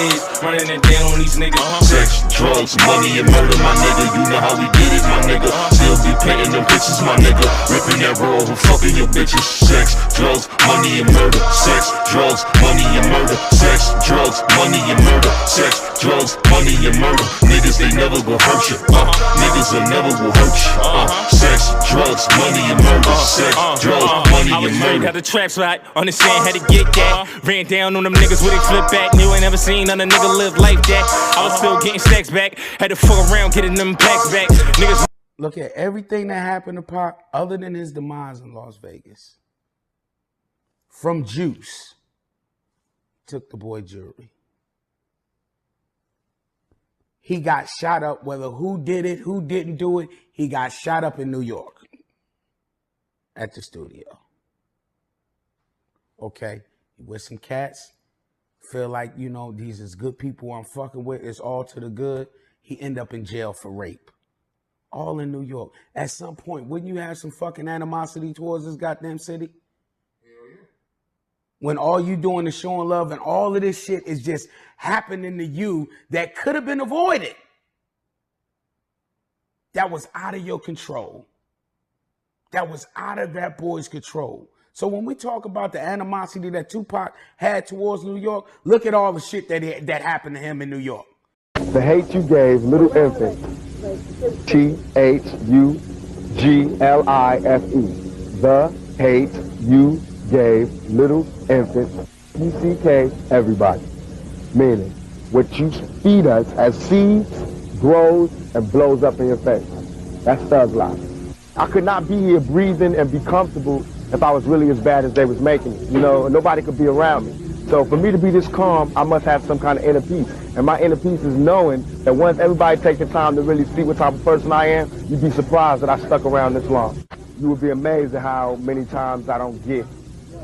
is, running it down on these niggas. Sex, drugs, money, and murder, my nigga. You know how we did it, my nigga. Still be painting them pictures, my nigga. Ripping that roll, who fucking your bitches. Sex, drugs, money, and murder. Sex, drugs, money, and murder. Sex, drugs, money, and murder. Sex, drugs, money, and murder. Niggas, they never will hurt you. Niggas, they never will hurt you. Sex, drugs, money, and murder. Sex, drugs, money, and murder. Got the trap spot on the sand, had to get that. Ran down on them niggas with a flip back. Knew I never seen none of nigga live like that. I was still getting stacks back. Had to fuck around getting them packs back. Niggas. Look at everything that happened to Pac other than his demise in Las Vegas. From Juice, took the boy jewelry. He got shot up, whether who did it, who didn't do it, he got shot up in New York at the studio. Okay, with some cats, feel like, you know, these is good people I'm fucking with, it's all to the good. He end up in jail for rape. All in New York. At some point, wouldn't you have some fucking animosity towards this goddamn city? Hell yeah. When all you doing is showing love and all of this shit is just happening to you that could have been avoided. That was out of your control. That was out of that boy's control. So when we talk about the animosity that Tupac had towards New York, look at all the shit that happened to him in New York. The hate you gave little infant, T-H-U-G-L-I-F-E. The hate you gave little infant, P-C-K, everybody. Meaning, what you feed us as seeds grows and blows up in your face. That's thug life. I could not be here breathing and be comfortable if I was really as bad as they was making it. You know, nobody could be around me. So for me to be this calm, I must have some kind of inner peace. And my inner peace is knowing that once everybody takes the time to really see what type of person I am, you'd be surprised that I stuck around this long. You would be amazed at how many times I don't get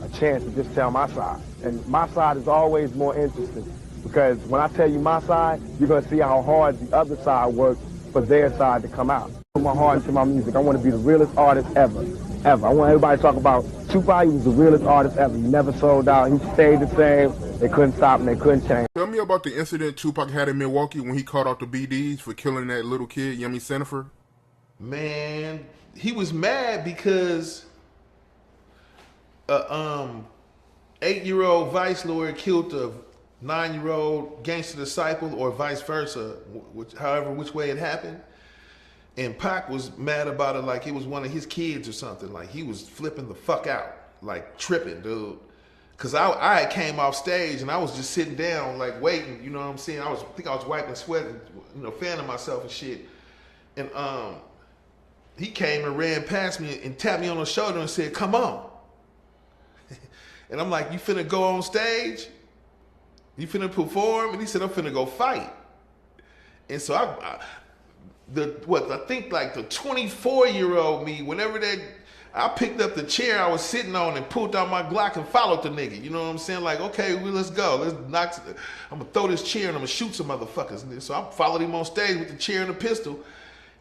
a chance to just tell my side. And my side is always more interesting because when I tell you my side, you're going to see how hard the other side works for their side to come out. Put my heart into my music. I want to be the realest artist ever. I want everybody to talk about Tupac. He was the realest artist ever. He never sold out. He stayed the same. They couldn't stop him. They couldn't change. Tell me about the incident Tupac had in Milwaukee when he called out the BDs for killing that little kid, Yummy Sandifer. Man, he was mad because a 8-year-old vice lord killed a 9-year-old gangster disciple, or vice versa, which way it happened. And Pac was mad about it like it was one of his kids or something. Like he was flipping the fuck out, like tripping, dude. Cause I came off stage and I was just sitting down, like waiting. You know what I'm saying? I think I was wiping sweat, and, you know, fanning myself and shit. And he came and ran past me and tapped me on the shoulder and said, "Come on." And I'm like, "You finna go on stage? You finna perform?" And he said, "I'm finna go fight." And so I think like the 24-year-old me, whenever I picked up the chair I was sitting on and pulled out my Glock and followed the nigga. You know what I'm saying? Like, okay, well, let's go. I'm gonna throw this chair and I'm gonna shoot some motherfuckers. And so I followed him on stage with the chair and the pistol.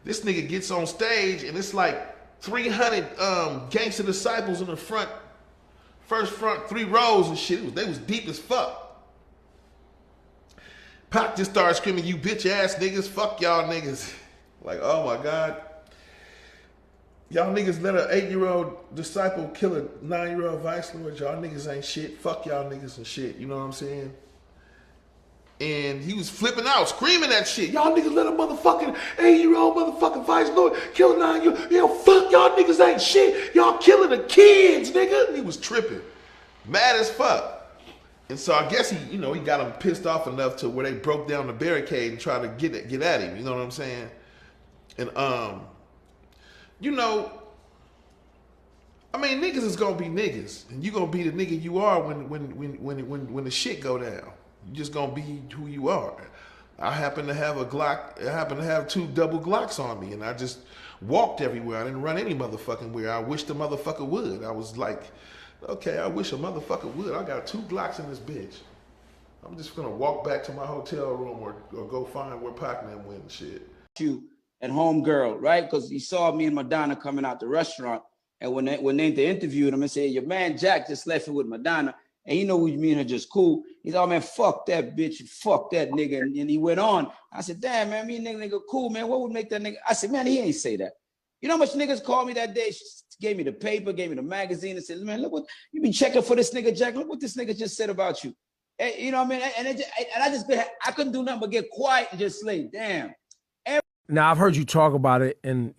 This nigga gets on stage and it's like 300 gangster disciples in the front 3 rows and shit. They was deep as fuck. Pac just started screaming, "You bitch ass niggas, fuck y'all niggas." Like, oh my God. Y'all niggas let an 8-year-old disciple kill a 9-year-old vice lord. Y'all niggas ain't shit. Fuck y'all niggas and shit. You know what I'm saying? And he was flipping out, screaming that shit. Y'all niggas let a motherfucking 8-year-old motherfucking vice lord kill a 9-year-old. Yo, fuck y'all niggas ain't shit. Y'all killing the kids, nigga. And he was tripping. Mad as fuck. And so I guess he got him pissed off enough to where they broke down the barricade and tried to get at him. You know what I'm saying? And you know, I mean, niggas is gonna be niggas, and you gonna be the nigga you are when the shit go down. You just gonna be who you are. I happen to have a Glock. I happen to have 2 double Glocks on me, and I just walked everywhere. I didn't run any motherfucking where. I wish the motherfucker would. I was like, okay, I wish a motherfucker would. I got 2 Glocks in this bitch. I'm just gonna walk back to my hotel room or go find where Pac-Man went and shit. You and homegirl, right? Because he saw me and Madonna coming out the restaurant, and when they interviewed him and said, "Your man Jack just left it with Madonna," And you know, me and her just cool. He's all, man, fuck that bitch, fuck that nigga. And he went on. I said, damn, man, me and nigga cool, man. What would make that nigga? I said, man, he ain't say that. You know how much niggas called me that day? She gave me the paper, gave me the magazine, and said, man, look what you been checking for this nigga, Jack. Look what this nigga just said about you. And, you know what I mean? And I couldn't do nothing but get quiet and just say, damn. Now, I've heard you talk about it, and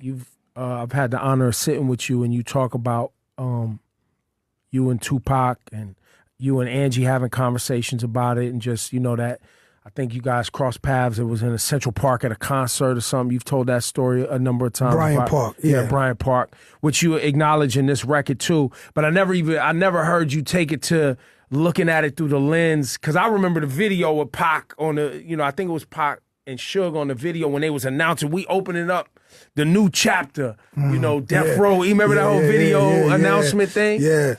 I've had the honor of sitting with you, and you talk about you and Tupac and you and Angie having conversations about it, and just, you know, that I think you guys crossed paths. It was in a Central Park at a concert or something. You've told that story a number of times. Bryant Park, yeah. Bryant Park, which you acknowledge in this record too. But I never heard you take it to looking at it through the lens, because I remember the video with Pac on the, you know, I think it was Pac and Suge on the video when they was announcing we opening up the new chapter, you know, Death Row. You remember that whole video announcement thing? Yeah.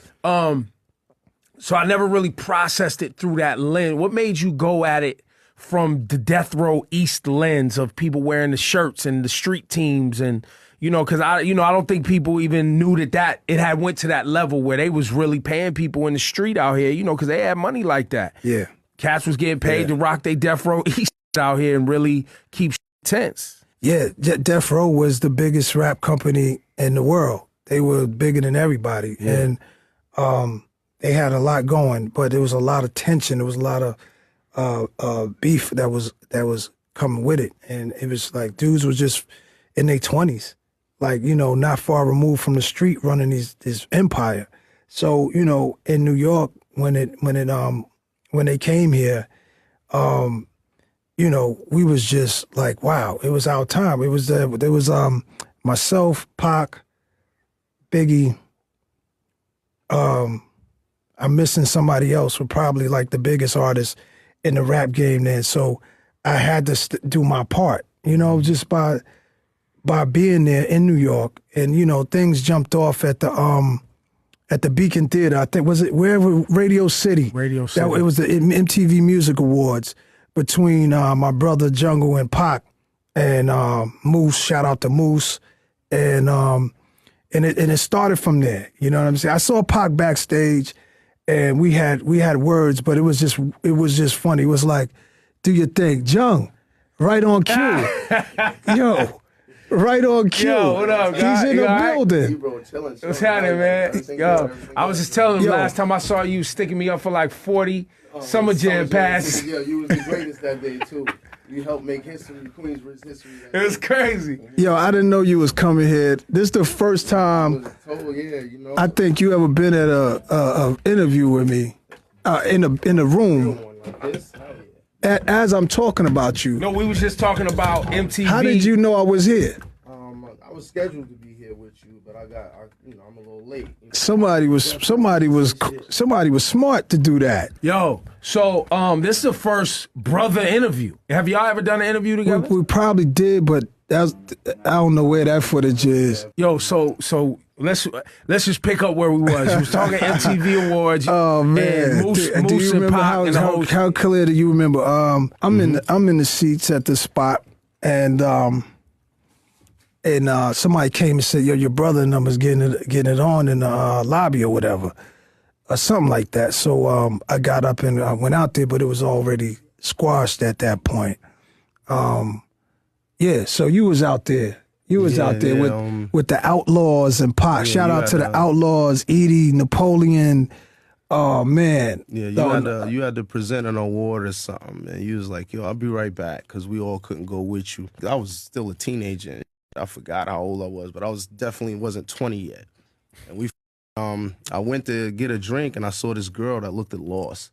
So I never really processed it through that lens. What made you go at it from the Death Row East lens of people wearing the shirts and the street teams, and, you know, because I don't think people even knew that it had went to that level where they was really paying people in the street out here, you know, because they had money like that. Yeah. Cats was getting paid to rock they Death Row East out here and really keep tense. Yeah, Death Row was the biggest rap company in the world. They were bigger than everybody. Yeah. And they had a lot going, but there was a lot of tension. There was a lot of beef that was coming with it. And it was like dudes was just in their 20s, like, you know, not far removed from the street running this empire. So, you know, in New York, when they came here, you know, we was just like, wow, it was our time. There was myself, Pac, Biggie, I'm missing somebody else who probably like the biggest artist in the rap game then. So I had to do my part, you know, just by being there in New York. And, you know, things jumped off at the Beacon Theater. I think, was it wherever, Radio City. Radio City. It was the MTV Music Awards between my brother Jungle and Pac and Moose. Shout out to Moose. And it started from there. You know what I'm saying? I saw Pac backstage, and we had words, but it was just funny. It was like, do your thing, Jung, right on cue. Yo, right on cue. Yo, what up, guys? He's in the building. What's happening, man? Yo, I was just telling him last time I saw you sticking me up for like 40 Summer Jam passes. Yeah, you was the greatest that day too. You helped make history, Queensbridge history. It was crazy. Yo, I didn't know you was coming here. This is the first time I think you ever been at a interview with me in a room. As I'm talking about you. No, we was just talking about MTV. How did you know I was here? I was scheduled to be here with you, but I'm a little late. Somebody was smart to do that. Yo, so this is the first brother interview. Have y'all ever done an interview together? We probably did, but I don't know where that footage is. Yo, so let's just pick up where we was. You was talking MTV Awards. Oh man, and Moose do you remember how clear do you remember? I'm in the seats at the spot, and somebody came and said, yo, your brother and them was getting it on in the lobby or whatever, or something like that. So I got up and I went out there, but it was already squashed at that point. Yeah, so you was out there. You was out there with the Outlaws and Pac. Yeah, shout out to the Outlaws, Edie, Napoleon. Oh man. Yeah, you had to present an award or something, and you was like, yo, I'll be right back, because we all couldn't go with you. I was still a teenager. I forgot how old I was, but I definitely wasn't 20 yet. And I went to get a drink, and I saw this girl that looked lost.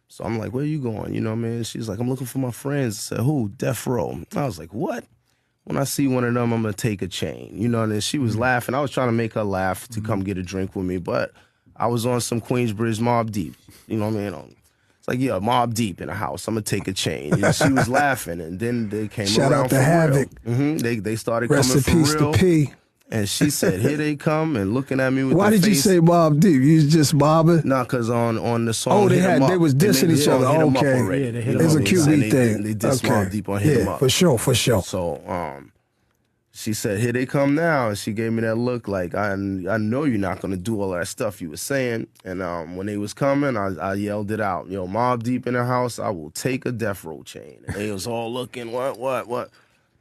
So I'm like, where you going? You know what I mean? She's like, I'm looking for my friends. I said, who? Death Row. I was like, what? When I see one of them, I'm going to take a chain. You know, and then she was laughing. I was trying to make her laugh to come get a drink with me, but I was on some Queensbridge Mob Deep. You know what I mean? It's like, yeah, Mob Deep in the house. I'm going to take a chain. And she was laughing, and then they came Shout around out to for Havoc. real. They started Rest coming in for peace real. to P. And she said, here they come, and looking at me with Why the did you face. say Mob Deep? You was just bobbing? Nah, because on the song, Oh, Hit 'Em Up, they was dissing each other. Hit 'Em Up Okay. already. Yeah, they You hit know 'em It's what a I mean? QB thing. They dissed Mobb Deep on Hit 'Em Up. For sure. So She said, "Here they come now." And she gave me that look like, I know you're not gonna do all that stuff you were saying. And when they was coming, I yelled it out. Yo, Mob Deep in the house, I will take a death row chain. And they was all looking, what?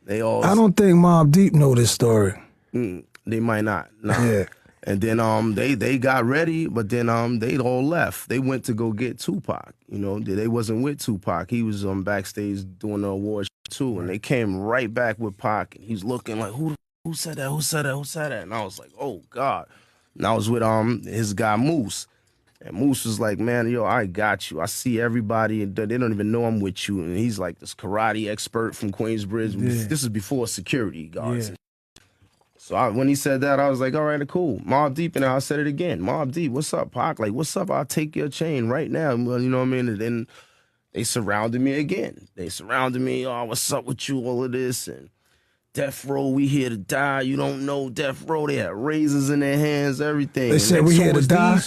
They all. I don't think Mob Deep know this story. They might not. Nah. Yeah. And then they got ready, but then they all left. They went to go get Tupac. You know, they wasn't with Tupac. He was backstage doing the awards too, and they came right back with Pac, and he's looking like, who said that? Who said that? Who said that? And I was like, oh God. And I was with his guy Moose. And Moose was like, man, yo, I got you. I see everybody, and they don't even know I'm with you. And he's like this karate expert from Queensbridge. Yeah. This is before security guards. Yeah. So when he said that, I was like, all right, cool. Mob Deep, and I said it again. Mob Deep, what's up, Pac? Like, what's up? I'll take your chain right now. Well, you know what I mean? And then they surrounded me again. They surrounded me. Oh, what's up with you? All of this. And Death Row, we here to die. You don't know Death Row. They had razors in their hands, everything. They said we here to die.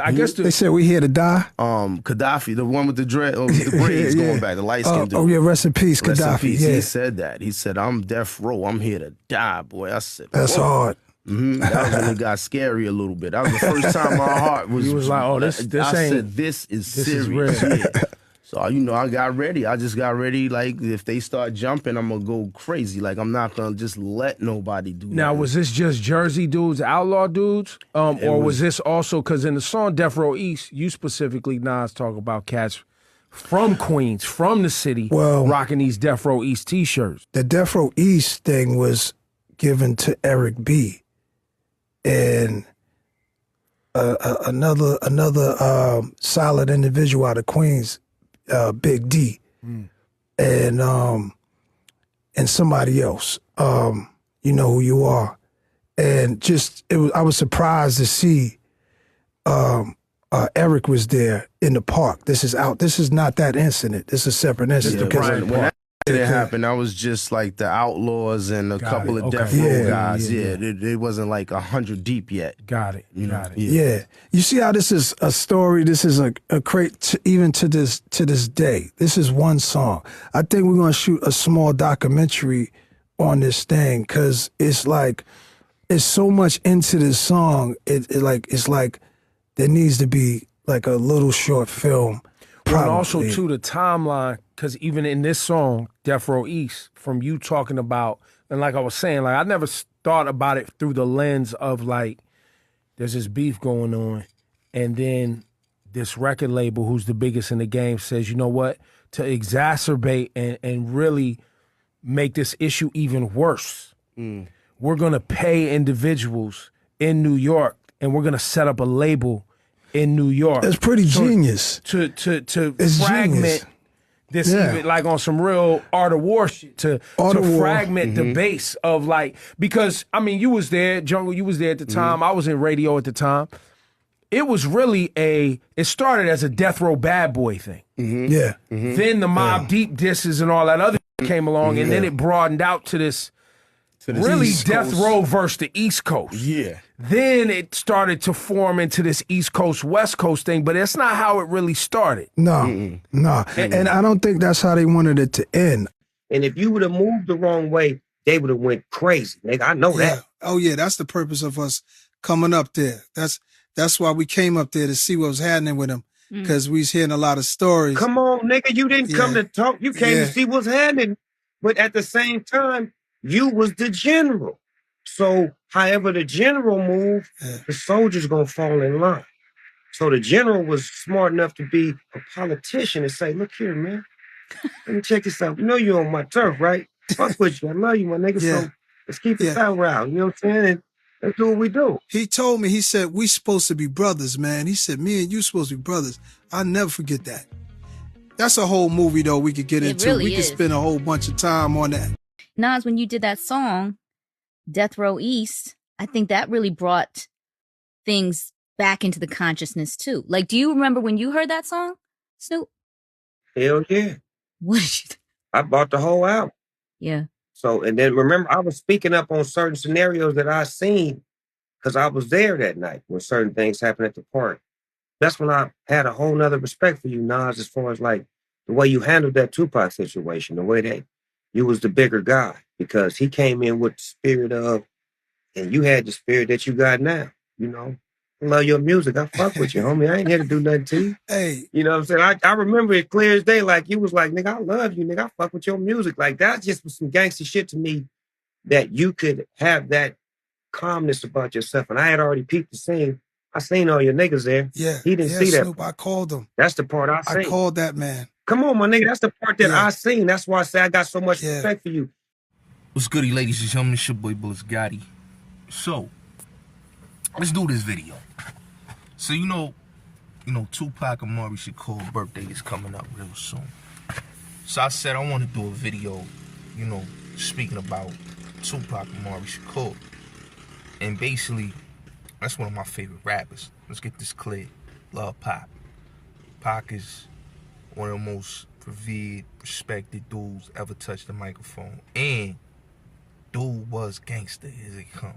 I guess They said we here to die. Gaddafi, the one with the dread, with the braids Yeah. going back, the light skin dude. Oh yeah, rest in peace, Rest in Gaddafi. peace. Yeah, He said that. He said, I'm Death Row. I'm here to die, boy. I said, that's whoa. hard. That was when it got scary a little bit. That was the first time my heart was. You was like, oh, this I ain't. said, this is serious. real. Yeah. So, you know, I got ready. I just got ready. Like, if they start jumping, I'm going to go crazy. Like, I'm not going to just let nobody do Now, nothing. was this just Jersey dudes, outlaw dudes? Or was this also, because in the song Death Row East, you specifically, Nas, talk about cats from Queens, from the city, rocking these Death Row East t-shirts. The Death Row East thing was given to Eric B. And another solid individual out of Queens, Big D, and somebody else. You know who you are, and just I was surprised to see Eric was there in the park. This is not that incident. This is a separate incident. When that didn't happen, that was just like the Outlaws and a couple of Death Row guys. Yeah, it wasn't like 100 deep yet. Got it. Got it. Yeah. You see how this is a story? This is a great, even to this day. This is one song. I think we're going to shoot a small documentary on this thing because it's like, it's so much into this song. It's like there needs to be like a little short film. And also, too, the timeline, because even in this song, Death Row East, from you talking about, and like I was saying, like I never thought about it through the lens of like, there's this beef going on, and then this record label, who's the biggest in the game, says, you know what, to exacerbate and really make this issue even worse, we're going to pay individuals in New York, and we're going to set up a label in New York. It's pretty genius. To It's fragment genius. this, Yeah. even like on some real Art of War shit, to War. fragment the base of like, because I mean, you was there, Jungle, you was there at the time, I was in radio at the time. It was really it started as a Death Row Bad Boy thing. Yeah. Then the Mob Deep disses and all that other came along, and then it broadened out to this really East Death Coast. Row versus the East Coast. Yeah. Then it started to form into this East Coast, West Coast thing, but that's not how it really started. No. And I don't think that's how they wanted it to end. And if you would have moved the wrong way, they would have went crazy. Nigga, I know that. Oh yeah, that's the purpose of us coming up there. That's why we came up there, to see what was happening with them, because we was hearing a lot of stories. Come on, nigga, you didn't come to talk. You came to see what's happening. But at the same time, you was the general. So however the general moved, the soldiers gonna fall in line. So the general was smart enough to be a politician and say, look here, man, let me check this out. You know you're on my turf, right? Fuck with you. I love you, my nigga. So let's keep it that route. You know what I'm saying? And let's do what we do. He told me, he said, we supposed to be brothers, man. He said, me and you supposed to be brothers. I'll never forget that. That's a whole movie, though, we could get into. really We could is. spend a whole bunch of time on that. Nas, when you did that song, Death Row East, I think that really brought things back into the consciousness too. Like, do you remember when you heard that song, Snoop? Hell yeah. What did you I bought the whole album. Yeah. So, and then remember, I was speaking up on certain scenarios that I seen because I was there that night when certain things happened at the park. That's when I had a whole nother respect for you, Nas, as far as like the way you handled that Tupac situation, the way that you was the bigger guy because he came in with the spirit of, and you had the spirit that you got now. You know, I love your music. I fuck with you, homie. I ain't here to do nothing to you. Hey, You know what I'm saying? I remember it clear as day. Like you was like, nigga, I love you, nigga. I fuck with your music. Like that just was some gangster shit to me that you could have that calmness about yourself. And I had already peeped the scene. I seen all your niggas there. yeah, He didn't yeah, see that Snoop. part. I called him. That's the part I I seen. called that man. Come on, my nigga. That's the part that Yeah. I seen. That's why I say I got so much Yeah. respect for you. What's goody, ladies and gentlemen? It's your boy Bullets Gotti. So, let's do this video. So you know, Tupac Amari Shakur's birthday is coming up real soon. So I said I want to do a video, speaking about Tupac Amari Shakur. And basically, that's one of my favorite rappers. Let's get this clear. Love Pac. Pac is one of the most revered, respected dudes ever touched the microphone. And dude was gangster as it comes.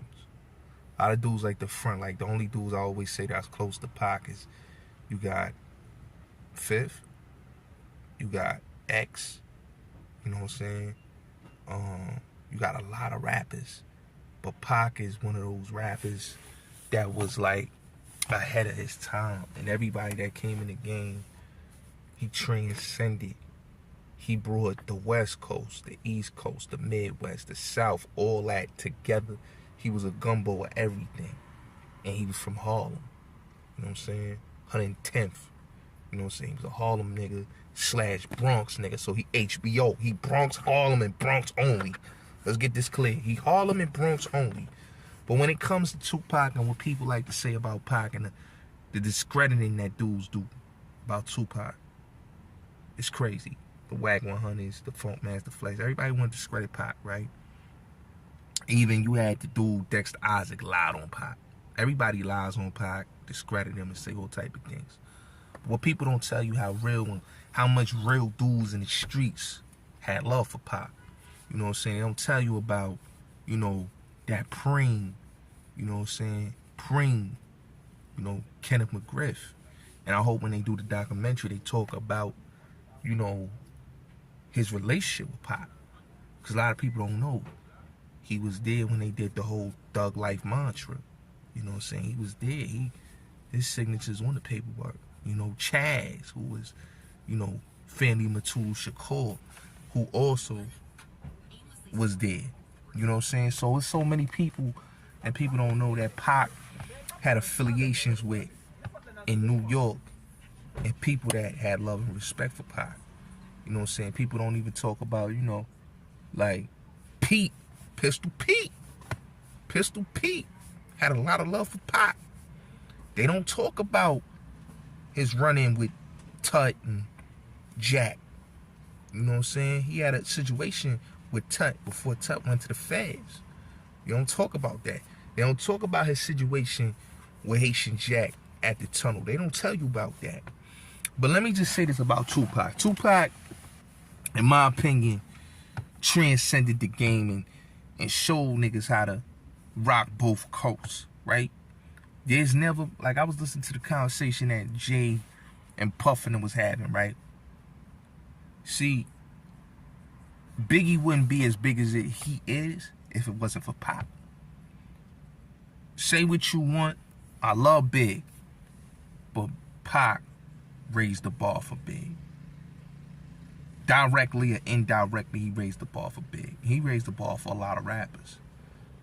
A lot of dudes like the front, like the only dudes I always say that's close to Pac is you got Fifth, you got X, you know what I'm saying? You got a lot of rappers, but Pac is one of those rappers that was like ahead of his time, and everybody that came in the game, he transcended. He brought the West Coast, the East Coast, the Midwest, the South, all that together. He was a gumbo of everything. And he was from Harlem. You know what I'm saying? 110th. You know what I'm saying? He was a Harlem nigga / Bronx nigga. So he HBO. He Bronx, Harlem, and Bronx only. Let's get this clear. He Harlem and Bronx only. But when it comes to Tupac and what people like to say about Pac and the discrediting that dudes do about Tupac, it's crazy. The Wack 100s, the Funk Master Flex, everybody want to discredit Pac, right? Even you had the dude Dexter Isaac lied on Pac. Everybody lies on Pac, discredit him and say all type of things. But what people don't tell you how much real dudes in the streets had love for Pac. You know what I'm saying? They don't tell you about, that Preem, you know what I'm saying? Preem, Kenneth McGriff. And I hope when they do the documentary, they talk about, his relationship with Pac. Because a lot of people don't know. He was there when they did the whole Thug Life mantra. You know what I'm saying? He was there. His signature's on the paperwork. Chaz, who was, Family Matul Shakur, who also was there. You know what I'm saying? So it's so many people, and people don't know that Pac had affiliations with in New York, and people that had love and respect for Pac. You know what I'm saying? People don't even talk about, like Pete, Pistol Pete. Pistol Pete had a lot of love for Pac. They don't talk about his run-in with Tut and Jack. You know what I'm saying? He had a situation with Tut before Tut went to the feds. You don't talk about that. They don't talk about his situation with Haitian Jack at the tunnel. They don't tell you about that. But let me just say this about Tupac. Tupac, in my opinion, transcended the game and showed niggas how to rock both coasts, right? There's never, like I was listening to the conversation that Jay and Puffin was having, right? See, Biggie wouldn't be as big as he is if it wasn't for Pac. Say what you want, I love Big, but Pac raised the bar for Big. Directly or indirectly, he raised the bar for Big. He raised the bar for a lot of rappers.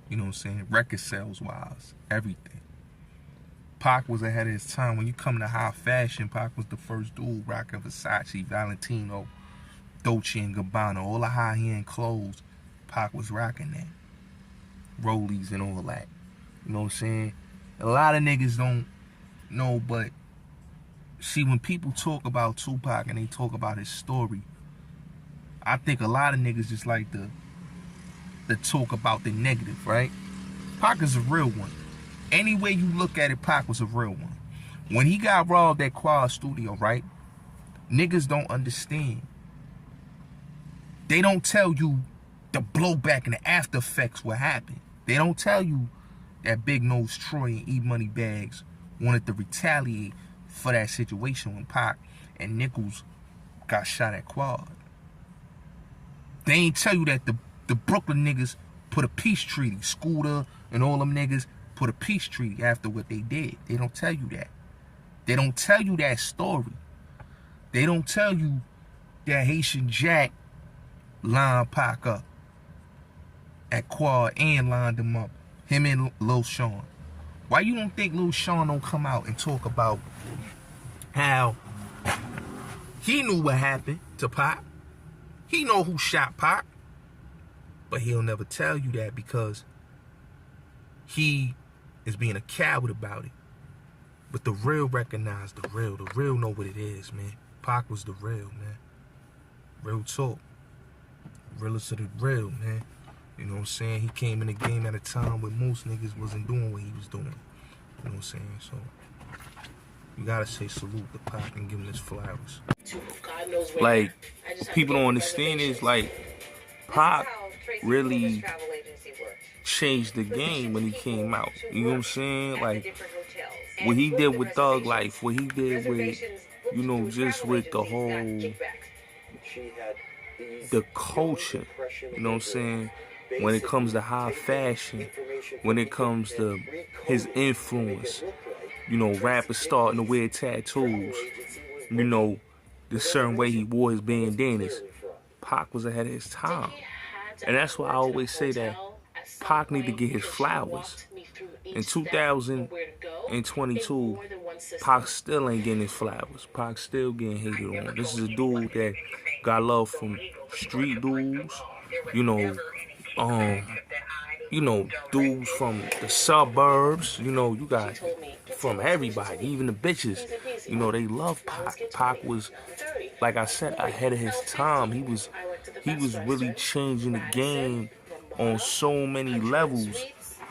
You know what I'm saying? Record sales wise, everything. Pac was ahead of his time. When you come to high fashion, Pac was the first dude rocking Versace, Valentino, Dolce & Gabbana, all the high-end clothes. Pac was rocking that. Rollies and all that. You know what I'm saying? A lot of niggas don't know, but see, when people talk about Tupac and they talk about his story, I think a lot of niggas just like to talk about the negative, right? Pac is a real one. Any way you look at it, Pac was a real one. When he got robbed at Quad Studio, right? Niggas don't understand. They don't tell you the blowback and the after effects what happened. They don't tell you that Big Nose Troy and E-Money Bags wanted to retaliate for that situation when Pac and Nichols got shot at Quad. They ain't tell you that the Brooklyn niggas put a peace treaty. Scooter and all them niggas put a peace treaty after what they did. They don't tell you that. They don't tell you that story. They don't tell you that Haitian Jack lined Pac up at Quad and lined him up. Him and Lil Sean. Why you don't think Lil Sean don't come out and talk about how he knew what happened to Pac? He know who shot Pac. But he'll never tell you that because he is being a coward about it. But the real recognize the real. The real know what it is, man. Pac was the real, man. Real talk. Realest of the real, man. You know what I'm saying? He came in the game at a time when most niggas wasn't doing what he was doing. You know what I'm saying? So, you gotta say salute to Pac and give him his flowers. Like, people don't understand is, like, Pac really changed the game when he came out. You know what I'm saying? Like, what he did with Thug Life, what he did with, you know, just with the whole, the culture, you know what I'm saying? When it comes to high fashion, when it comes to his influence, you know, rappers starting to wear tattoos, you know, the certain way he wore his bandanas. Pac was ahead of his time. And that's why I always say that Pac need to get his flowers. In 2022, Pac still ain't getting his flowers. Pac still getting hated on. This is a dude that got love from street dudes, you know, dudes from the suburbs, you know, you got from everybody, even the bitches, you know, they love Pac. Pac was, like I said, ahead of his time. He was really changing the game on so many levels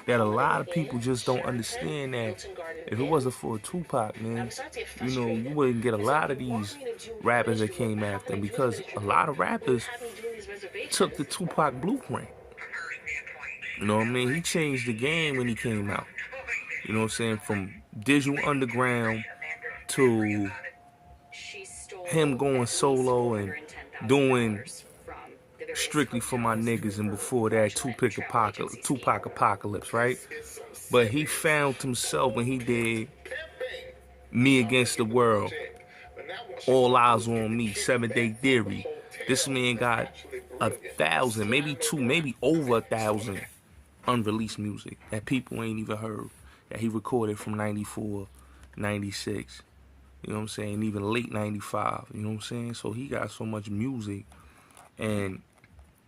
that a lot of people just don't understand that if it wasn't for Tupac, man, you know, you wouldn't get a lot of these rappers that came after him because a lot of rappers took the Tupac blueprint. You know what I mean? He changed the game when he came out. You know what I'm saying? From Digital Underground to him going solo and doing Strictly for My Niggas, and before that Tupac Apocalypse, right? But he found himself when he did Me Against the World, All Eyes on Me, 7 Day Theory. This man got 1,000, maybe 2, maybe over 1,000 unreleased music that people ain't even heard, that he recorded from 94, 96, you know what I'm saying, even late 95, you know what I'm saying? So he got so much music, and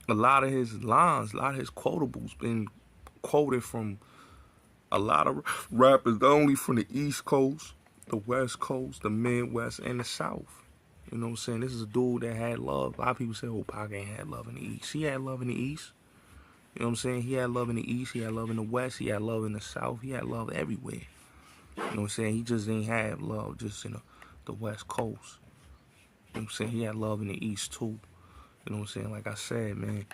a lot of his lines, a lot of his quotables been quoted from a lot of rappers, not only from the East Coast, the West Coast, the Midwest, and the South. You know what I'm saying? This is a dude that had love. A lot of people say, oh, Pac ain't had love in the East. He had love in the East. You know what I'm saying? He had love in the East. He had love in the West. He had love in the South. He had love everywhere. You know what I'm saying? He just didn't have love just in the West Coast. You know what I'm saying? He had love in the East, too. You know what I'm saying? Like I said, man,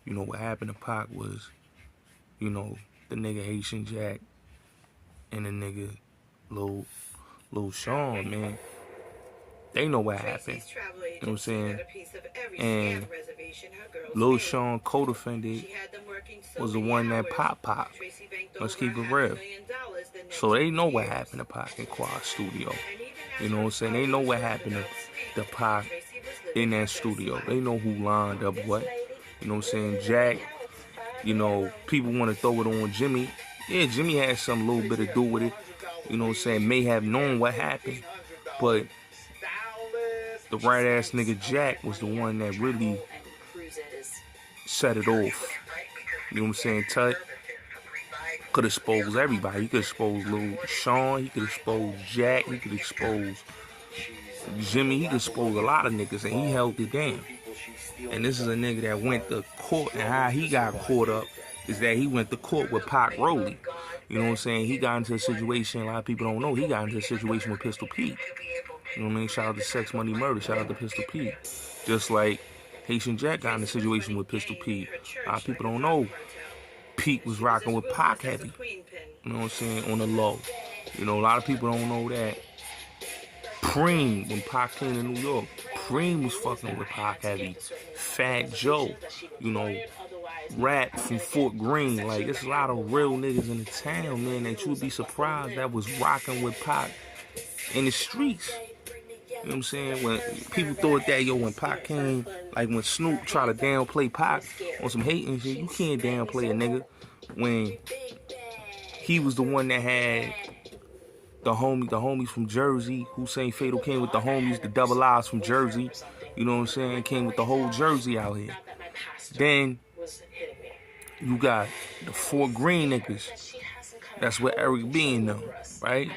you know, what happened to Pac was, you know, the nigga Haitian Jack and the nigga Lil Sean, man. They know what happened. You know what I'm saying? And Lil Sean co-defended was the one that Pop. Let's keep it real. So they know what happened to Pac in Quad Studio. You know what I'm saying? They know what happened to Pac in that studio. They know who lined up what. You know what I'm saying? Jack, you know, people want to throw it on Jimmy. Yeah, Jimmy had some little bit to do with it. You know what I'm saying? May have known what happened. But the right ass nigga Jack was the one that really set it off. You know what I'm saying? Tut could expose everybody. He could expose Lil Sean. He could expose Jack. He could expose Jimmy. He could expose a lot of niggas, and he held the game. And this is a nigga that went to court, and how he got caught up is that he went to court with Pac Rolly. You know what I'm saying? He got into a situation, a lot of people don't know, he got into a situation with Pistol Pete. You know what I mean? Shout out to Sex Money Murder. Shout out to Pistol Pete. Just like Haitian Jack got in a situation with Pistol Pete. A lot of people don't know Pete was rocking with Pac heavy. You know what I'm saying? On the low. You know, a lot of people don't know that Preem, when Pac came to New York, Cream was fucking with Pac heavy. Fat Joe, you know, Rap from Fort Greene. Like, there's a lot of real niggas in the town, man, that you'd be surprised that was rocking with Pac in the streets. You know what I'm saying? When people thought that, yo, when Pac came, like when Snoop tried to downplay Pac on some hating shit, you can't downplay a nigga when he was the one that had the homies from Jersey. Hussein Fatal came with the homies, the double I's from Jersey. You know what I'm saying? Came with the whole Jersey out here. Then you got the Fort Greene niggas. That's where Eric B in them, right?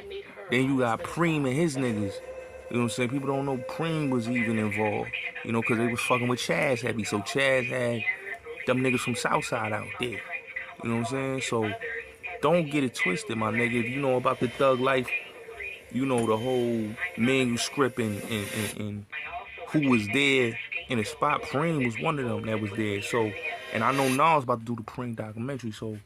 Then you got Preem and his niggas. You know what I'm saying? People don't know Preem was even involved. You know, because they was fucking with Chaz heavy. So Chaz had them niggas from Southside out there. You know what I'm saying? So don't get it twisted, my nigga. If you know about the thug life, you know the whole manuscript and who was there in the spot. Preem was one of them that was there. So, and I know Nas about to do the Preem documentary, so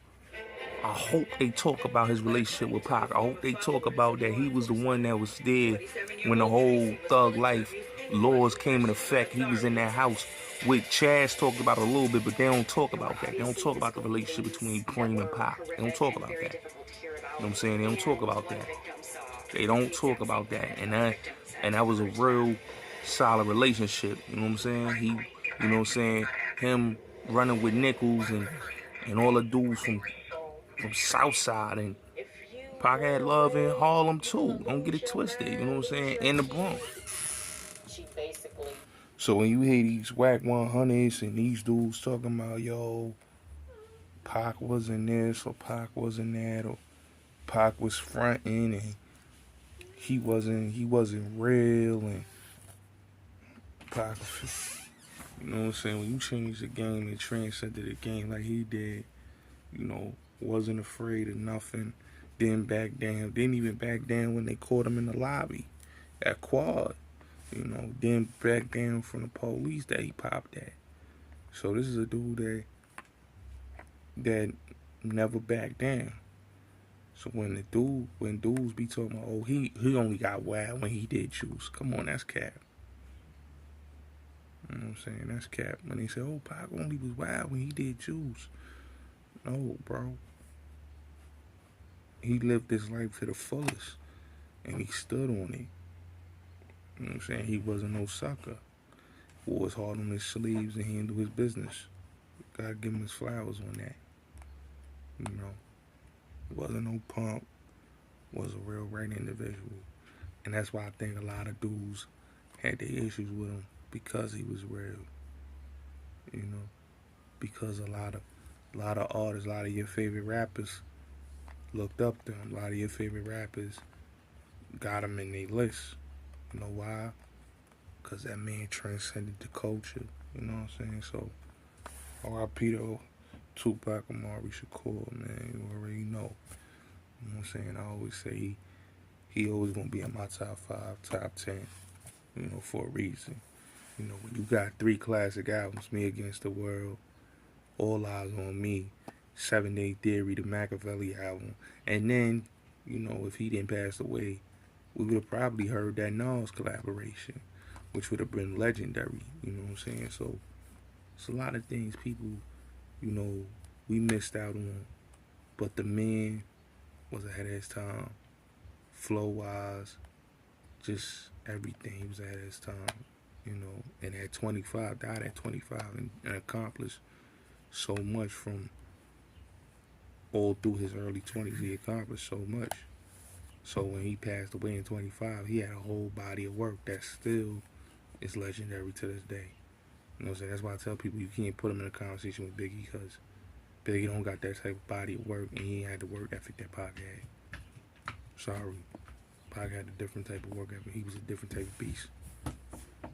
I hope they talk about his relationship with Pac. I hope they talk about that he was the one that was there when the whole thug life laws came in effect. He was in that house with Chaz talked about it a little bit, but they don't talk about that. They don't talk about the relationship between Preem and Pac. They don't talk about that. You know what I'm saying? They don't talk about that. They don't talk about that. And that was a real solid relationship. You know what I'm saying? He, you know what I'm saying? Him running with Nichols and all the dudes from Southside, and Pac had love in Harlem too. Don't get it twisted, you know what I'm saying? In the Bronx. So when you hear these whack 100s and these dudes talking about, yo, Pac wasn't this or Pac wasn't that or Pac was fronting and he wasn't real and Pac, you know what I'm saying? When you change the game and transcended the game like he did, you know, wasn't afraid of nothing, didn't back down, didn't even back down when they caught him in the lobby at Quad, you know, didn't back down from the police that he popped at. So this is a dude that never backed down. So when dudes be talking about, oh, he only got wild when he did juice, come on, that's cap. You know what I'm saying? That's cap. When they say, oh, Pac only was wild when he did juice. No, bro. He lived his life to the fullest, and he stood on it. You know what I'm saying? He wasn't no sucker. Wore his heart on his sleeves and handled his business. Gotta give him his flowers on that. You know? Wasn't no punk. Was a real right individual. And that's why I think a lot of dudes had their issues with him, because he was real. You know? Because a lot of artists, a lot of your favorite rappers looked up to him. A lot of your favorite rappers got him in their list. You know why? Because that man transcended the culture. You know what I'm saying? So, R.I.P. to Tupac Amari Shakur, man. You already know. You know what I'm saying? I always say he always gonna be in my top 5, top 10. You know, for a reason. You know, when you got 3 classic albums, Me Against the World, All Eyes on Me, 7 Day Theory, the Machiavelli album, and then, you know, if he didn't pass away, we would have probably heard that Nas collaboration, which would have been legendary. You know what I'm saying? So it's a lot of things people, you know, we missed out on, but the man was ahead of his time, flow wise, just everything. He was ahead of his time, you know, and at 25, died at 25 and accomplished so much from all through his early 20s. He accomplished so much. So when he passed away in 25, he had a whole body of work that still is legendary to this day. You know what I'm saying? That's why I tell people you can't put him in a conversation with Biggie, because Biggie don't got that type of body of work, and he ain't had the work ethic that Pac had. Sorry. Pac had a different type of work ethic. He was a different type of beast.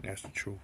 That's the truth.